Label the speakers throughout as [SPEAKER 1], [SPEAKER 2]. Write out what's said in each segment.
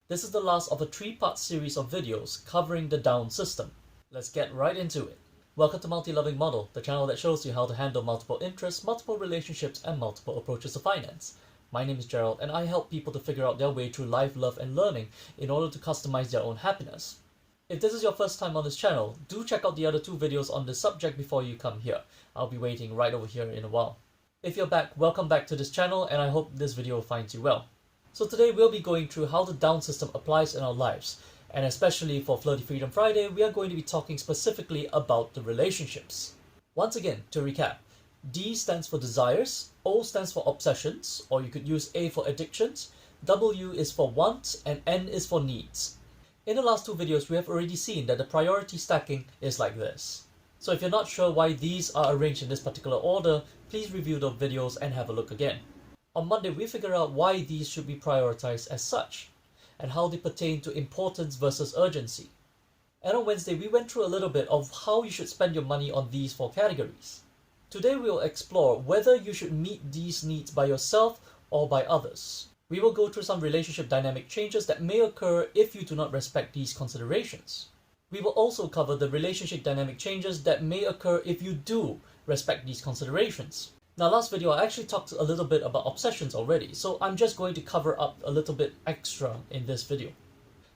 [SPEAKER 1] This is the last of a 3-part series of videos covering the Down system. Let's get right into it. Welcome to Multi-Loving Model, the channel that shows you how to handle multiple interests, multiple relationships, and multiple approaches to finance. My name is Gerald, and I help people to figure out their way through life, love, and learning in order to customize their own happiness. If this is your first time on this channel, do check out the other 2 videos on this subject before you come here. I'll be waiting right over here in a while. If you're back, welcome back to this channel, and I hope this video finds you well. So today we'll be going through how the Down system applies in our lives, and especially for Flirty Freedom Friday, we are going to be talking specifically about the relationships. Once again, to recap, D stands for desires, O stands for obsessions, or you could use A for addictions, W is for wants, and N is for needs. In the last 2 videos, we have already seen that the priority stacking is like this. So if you're not sure why these are arranged in this particular order, please review the videos and have a look again. On Monday, we figure out why these should be prioritized as such, and how they pertain to importance versus urgency. And on Wednesday, we went through a little bit of how you should spend your money on these 4 categories. Today, we will explore whether you should meet these needs by yourself or by others. We will go through some relationship dynamic changes that may occur if you do not respect these considerations. We will also cover the relationship dynamic changes that may occur if you do respect these considerations. Now, last video I actually talked a little bit about obsessions already, so I'm just going to cover up a little bit extra in this video.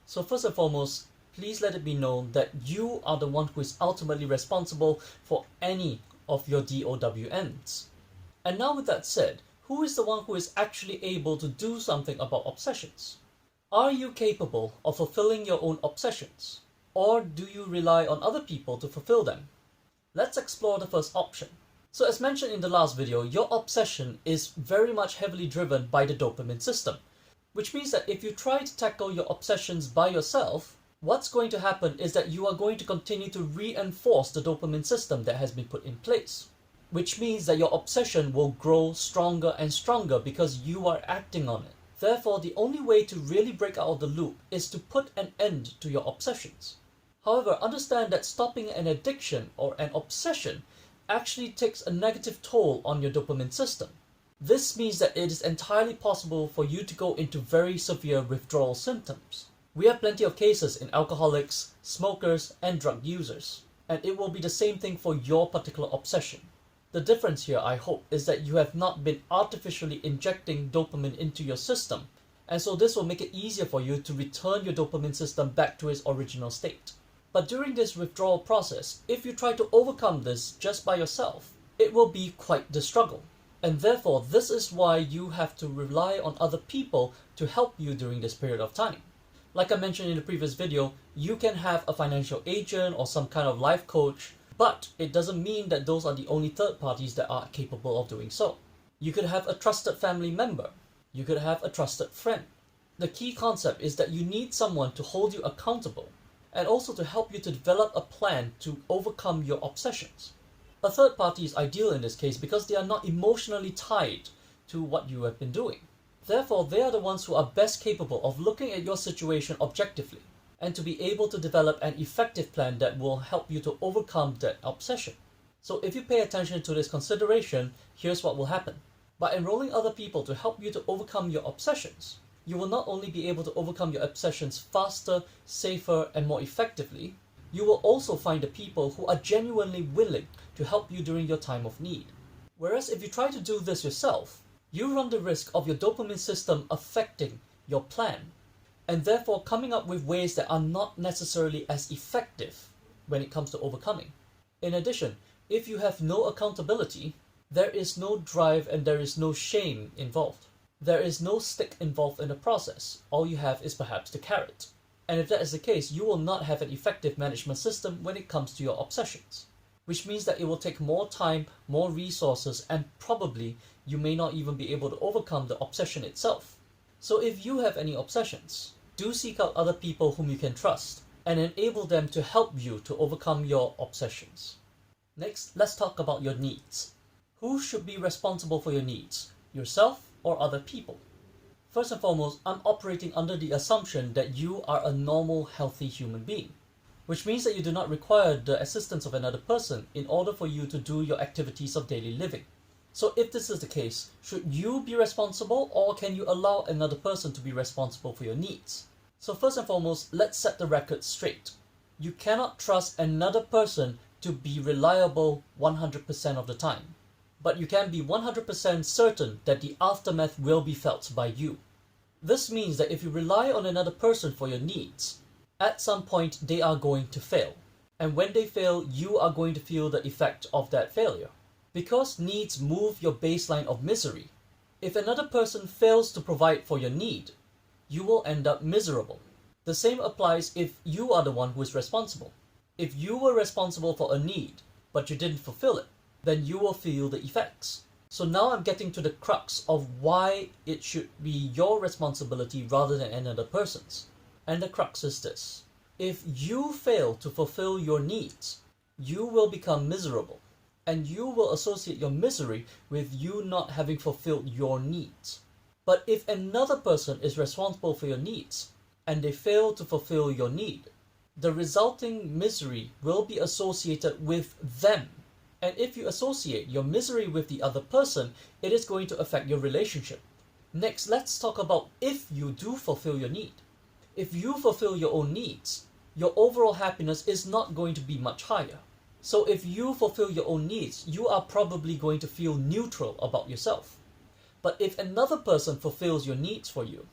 [SPEAKER 1] So first and foremost, please let it be known that you are the one who is ultimately responsible for any of your DOWNs. And now with that said, who is the one who is actually able to do something about obsessions? Are you capable of fulfilling your own obsessions? Or do you rely on other people to fulfill them? Let's explore the first option. So as mentioned in the last video, your obsession is very much heavily driven by the dopamine system, which means that if you try to tackle your obsessions by yourself, what's going to happen is that you are going to continue to reinforce the dopamine system that has been put in place, which means that your obsession will grow stronger and stronger because you are acting on it. Therefore, the only way to really break out of the loop is to put an end to your obsessions. However, understand that stopping an addiction or an obsession actually takes a negative toll on your dopamine system. This means that it is entirely possible for you to go into very severe withdrawal symptoms. We have plenty of cases in alcoholics, smokers, and drug users, and it will be the same thing for your particular obsession. The difference here, I hope, is that you have not been artificially injecting dopamine into your system, and so this will make it easier for you to return your dopamine system back to its original state. But during this withdrawal process, if you try to overcome this just by yourself, it will be quite the struggle. And therefore, this is why you have to rely on other people to help you during this period of time. Like I mentioned in the previous video, you can have a financial agent or some kind of life coach, but it doesn't mean that those are the only third parties that are capable of doing so. You could have a trusted family member. You could have a trusted friend. The key concept is that you need someone to hold you accountable, and also to help you to develop a plan to overcome your obsessions. A third party is ideal in this case because they are not emotionally tied to what you have been doing. Therefore, they are the ones who are best capable of looking at your situation objectively and to be able to develop an effective plan that will help you to overcome that obsession. So if you pay attention to this consideration, here's what will happen. By enrolling other people to help you to overcome your obsessions, you will not only be able to overcome your obsessions faster, safer, and more effectively, you will also find the people who are genuinely willing to help you during your time of need. Whereas if you try to do this yourself, you run the risk of your dopamine system affecting your plan, and therefore coming up with ways that are not necessarily as effective when it comes to overcoming. In addition, if you have no accountability, there is no drive and there is no shame involved. There is no stick involved in the process. All you have is perhaps the carrot. And if that is the case, you will not have an effective management system when it comes to your obsessions. Which means that it will take more time, more resources, and probably you may not even be able to overcome the obsession itself. So if you have any obsessions, do seek out other people whom you can trust and enable them to help you to overcome your obsessions. Next, let's talk about your needs. Who should be responsible for your needs? Yourself or other people? First and foremost, I'm operating under the assumption that you are a normal, healthy human being, which means that you do not require the assistance of another person in order for you to do your activities of daily living. So if this is the case, should you be responsible or can you allow another person to be responsible for your needs? So first and foremost, let's set the record straight. You cannot trust another person to be reliable 100% of the time, but you can be 100% certain that the aftermath will be felt by you. This means that if you rely on another person for your needs, at some point they are going to fail. And when they fail, you are going to feel the effect of that failure. Because needs move your baseline of misery, if another person fails to provide for your need, you will end up miserable. The same applies if you are the one who is responsible. If you were responsible for a need, but you didn't fulfill it, then you will feel the effects. So now I'm getting to the crux of why it should be your responsibility rather than another person's. And the crux is this. If you fail to fulfill your needs, you will become miserable. And you will associate your misery with you not having fulfilled your needs. But if another person is responsible for your needs, and they fail to fulfill your need, the resulting misery will be associated with them. And if you associate your misery with the other person, it is going to affect your relationship. Next, let's talk about if you do fulfill your need. If you fulfill your own needs, your overall happiness is not going to be much higher. So if you fulfill your own needs, you are probably going to feel neutral about yourself. But if another person fulfills your needs for you,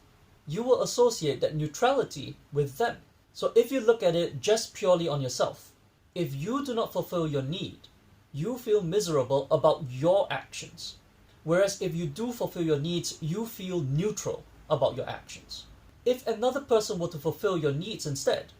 [SPEAKER 1] you will associate that neutrality with them. So if you look at it just purely on yourself, if you do not fulfill your need, you feel miserable about your actions. Whereas if you do fulfill your needs, you feel neutral about your actions. If another person were to fulfill your needs instead,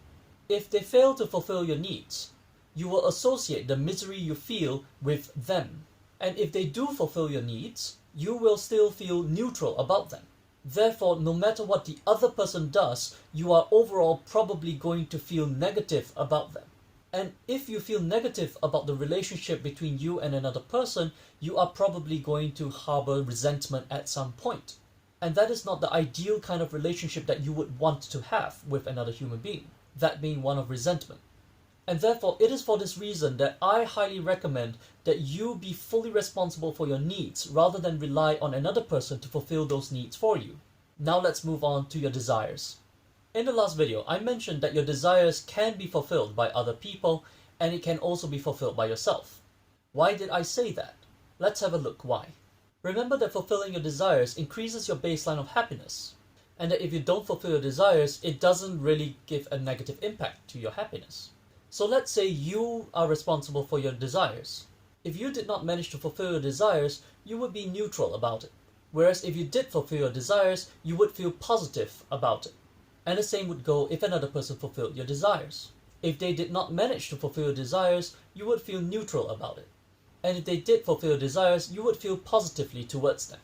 [SPEAKER 1] if they fail to fulfill your needs, you will associate the misery you feel with them. And if they do fulfill your needs, you will still feel neutral about them. Therefore, no matter what the other person does, you are overall probably going to feel negative about them. And if you feel negative about the relationship between you and another person, you are probably going to harbor resentment at some point. And that is not the ideal kind of relationship that you would want to have with another human being, that being one of resentment. And therefore, it is for this reason that I highly recommend that you be fully responsible for your needs rather than rely on another person to fulfill those needs for you. Now let's move on to your desires. In the last video, I mentioned that your desires can be fulfilled by other people and it can also be fulfilled by yourself. Why did I say that? Let's have a look why. Remember that fulfilling your desires increases your baseline of happiness, and that if you don't fulfill your desires, it doesn't really give a negative impact to your happiness. So let's say you are responsible for your desires. If you did not manage to fulfill your desires, you would be neutral about it. Whereas if you did fulfill your desires, you would feel positive about it. And the same would go if another person fulfilled your desires. If they did not manage to fulfill your desires, you would feel neutral about it. And if they did fulfill your desires, you would feel positively towards them.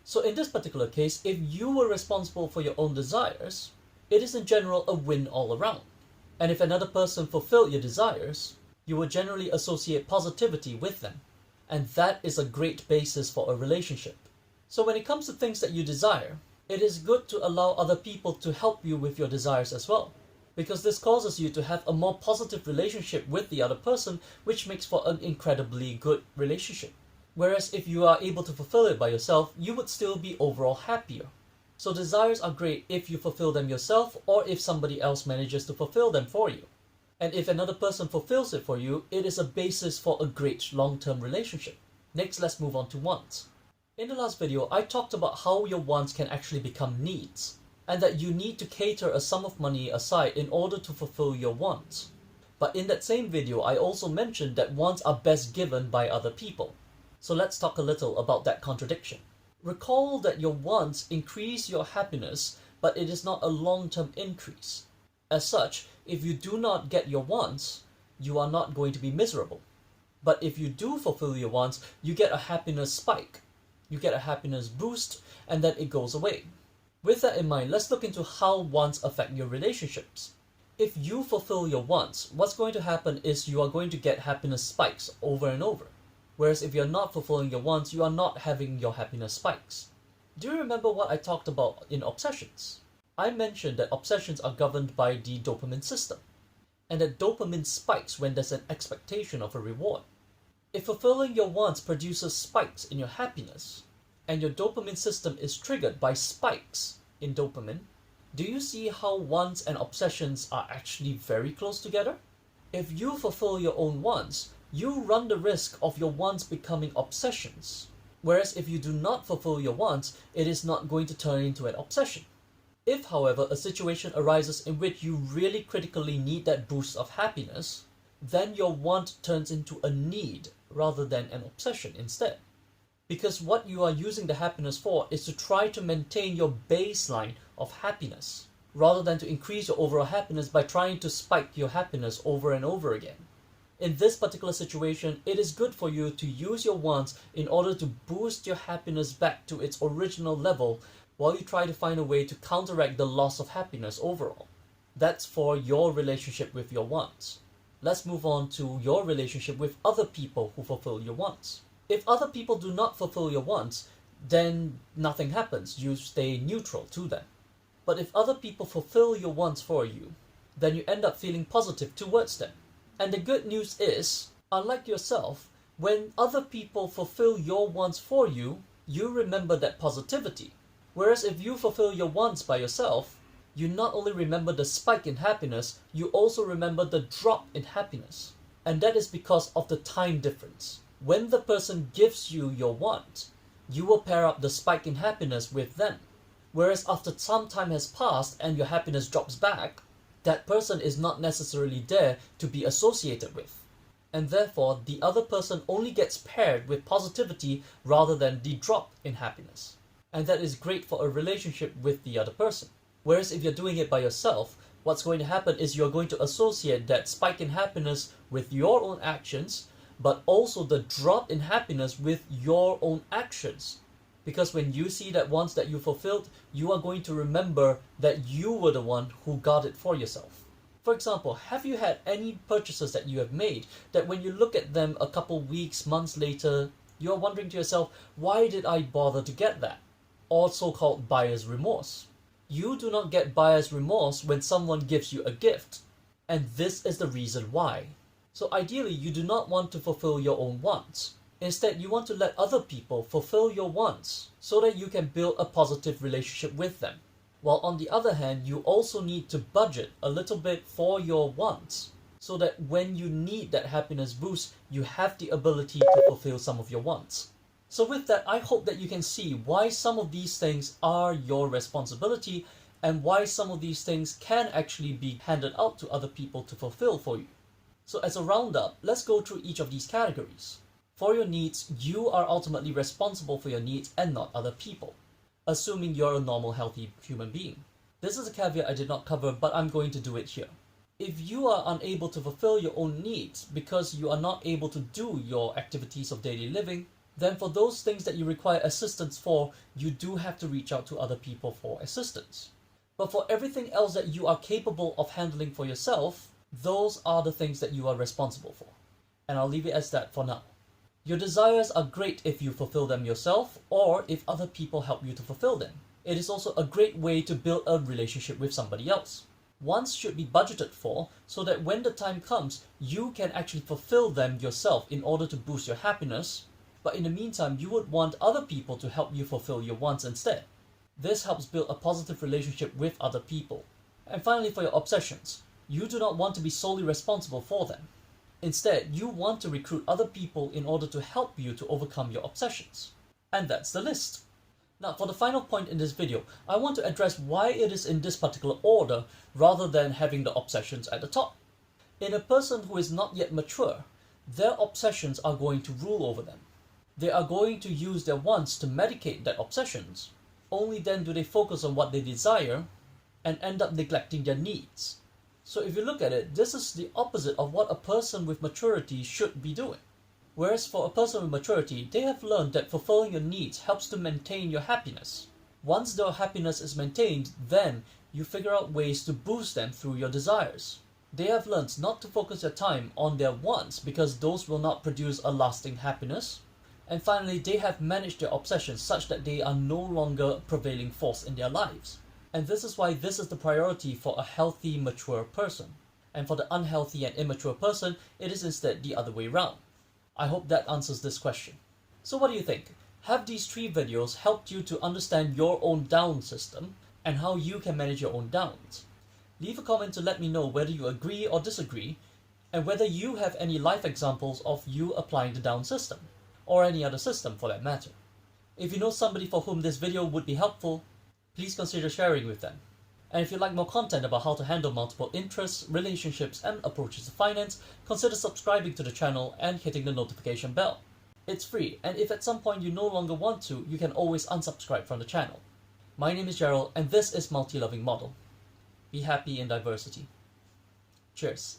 [SPEAKER 1] So in this particular case, if you were responsible for your own desires, it is in general a win all around. And if another person fulfilled your desires, you would generally associate positivity with them. And that is a great basis for a relationship. So when it comes to things that you desire, it is good to allow other people to help you with your desires as well. Because this causes you to have a more positive relationship with the other person, which makes for an incredibly good relationship. Whereas if you are able to fulfill it by yourself, you would still be overall happier. So desires are great if you fulfill them yourself or if somebody else manages to fulfill them for you. And if another person fulfills it for you, it is a basis for a great long-term relationship. Next, let's move on to wants. In the last video, I talked about how your wants can actually become needs, and that you need to cater a sum of money aside in order to fulfill your wants. But in that same video, I also mentioned that wants are best given by other people. So let's talk a little about that contradiction. Recall that your wants increase your happiness, but it is not a long-term increase. As such, if you do not get your wants, you are not going to be miserable. But if you do fulfill your wants, you get a happiness spike. You get a happiness boost, and then it goes away. With that in mind, let's look into how wants affect your relationships. If you fulfill your wants, what's going to happen is you are going to get happiness spikes over and over. Whereas if you're not fulfilling your wants, you are not having your happiness spikes. Do you remember what I talked about in obsessions? I mentioned that obsessions are governed by the dopamine system, and that dopamine spikes when there's an expectation of a reward. If fulfilling your wants produces spikes in your happiness, and your dopamine system is triggered by spikes in dopamine, Do you see how wants and obsessions are actually very close together? If you fulfill your own wants, you run the risk of your wants becoming obsessions. Whereas if you do not fulfill your wants, it is not going to turn into an obsession. If, however, a situation arises in which you really critically need that boost of happiness, then your want turns into a need rather than an obsession instead. Because what you are using the happiness for is to try to maintain your baseline of happiness, rather than to increase your overall happiness by trying to spike your happiness over and over again. In this particular situation, it is good for you to use your wants in order to boost your happiness back to its original level while you try to find a way to counteract the loss of happiness overall. That's for your relationship with your wants. Let's move on to your relationship with other people who fulfill your wants. If other people do not fulfill your wants, then nothing happens. You stay neutral to them. But if other people fulfill your wants for you, then you end up feeling positive towards them. And the good news is, unlike yourself, when other people fulfill your wants for you, you remember that positivity. Whereas if you fulfill your wants by yourself, you not only remember the spike in happiness, you also remember the drop in happiness. And that is because of the time difference. When the person gives you your want, you will pair up the spike in happiness with them. Whereas after some time has passed and your happiness drops back, that person is not necessarily there to be associated with. And therefore, the other person only gets paired with positivity rather than the drop in happiness. And that is great for a relationship with the other person. Whereas if you're doing it by yourself, what's going to happen is you're going to associate that spike in happiness with your own actions, but also the drop in happiness with your own actions. Because when you see that wants that you fulfilled, you are going to remember that you were the one who got it for yourself. For example, have you had any purchases that you have made that when you look at them a couple weeks, months later, you're wondering to yourself, why did I bother to get that? Or so-called buyer's remorse. You do not get buyer's remorse when someone gives you a gift. And this is the reason why. So ideally, you do not want to fulfill your own wants. Instead, you want to let other people fulfill your wants so that you can build a positive relationship with them. While on the other hand, you also need to budget a little bit for your wants so that when you need that happiness boost, you have the ability to fulfill some of your wants. So with that, I hope that you can see why some of these things are your responsibility and why some of these things can actually be handed out to other people to fulfill for you. So as a roundup, let's go through each of these categories. For your needs, you are ultimately responsible for your needs and not other people, assuming you're a normal, healthy human being. This is a caveat I did not cover, but I'm going to do it here. If you are unable to fulfill your own needs because you are not able to do your activities of daily living, then for those things that you require assistance for, you do have to reach out to other people for assistance. But for everything else that you are capable of handling for yourself, those are the things that you are responsible for. And I'll leave it as that for now. Your desires are great if you fulfill them yourself or if other people help you to fulfill them. It is also a great way to build a relationship with somebody else. Wants should be budgeted for so that when the time comes, you can actually fulfill them yourself in order to boost your happiness. But in the meantime, you would want other people to help you fulfill your wants instead. This helps build a positive relationship with other people. And finally, for your obsessions, you do not want to be solely responsible for them. Instead, you want to recruit other people in order to help you to overcome your obsessions. And that's the list. Now, for the final point in this video, I want to address why it is in this particular order rather than having the obsessions at the top. In a person who is not yet mature, their obsessions are going to rule over them. They are going to use their wants to medicate their obsessions. Only then do they focus on what they desire and end up neglecting their needs. So if you look at it, this is the opposite of what a person with maturity should be doing. Whereas for a person with maturity, they have learned that fulfilling your needs helps to maintain your happiness. Once their happiness is maintained, then you figure out ways to boost them through your desires. They have learned not to focus their time on their wants because those will not produce a lasting happiness. And finally, they have managed their obsessions such that they are no longer a prevailing force in their lives. And this is why this is the priority for a healthy, mature person. And for the unhealthy and immature person, it is instead the other way around. I hope that answers this question. So what do you think? Have these 3 videos helped you to understand your own down system? and how you can manage your own downs. Leave a comment to let me know whether you agree or disagree, and whether you have any life examples of you applying the down system, or any other system for that matter. If you know somebody for whom this video would be helpful, please consider sharing with them. And if you'd like more content about how to handle multiple interests, relationships, and approaches to finance, consider subscribing to the channel and hitting the notification bell. It's free, and if at some point you no longer want to, you can always unsubscribe from the channel. My name is Gerald, and this is Multi-Loving Model. Be happy in diversity. Cheers.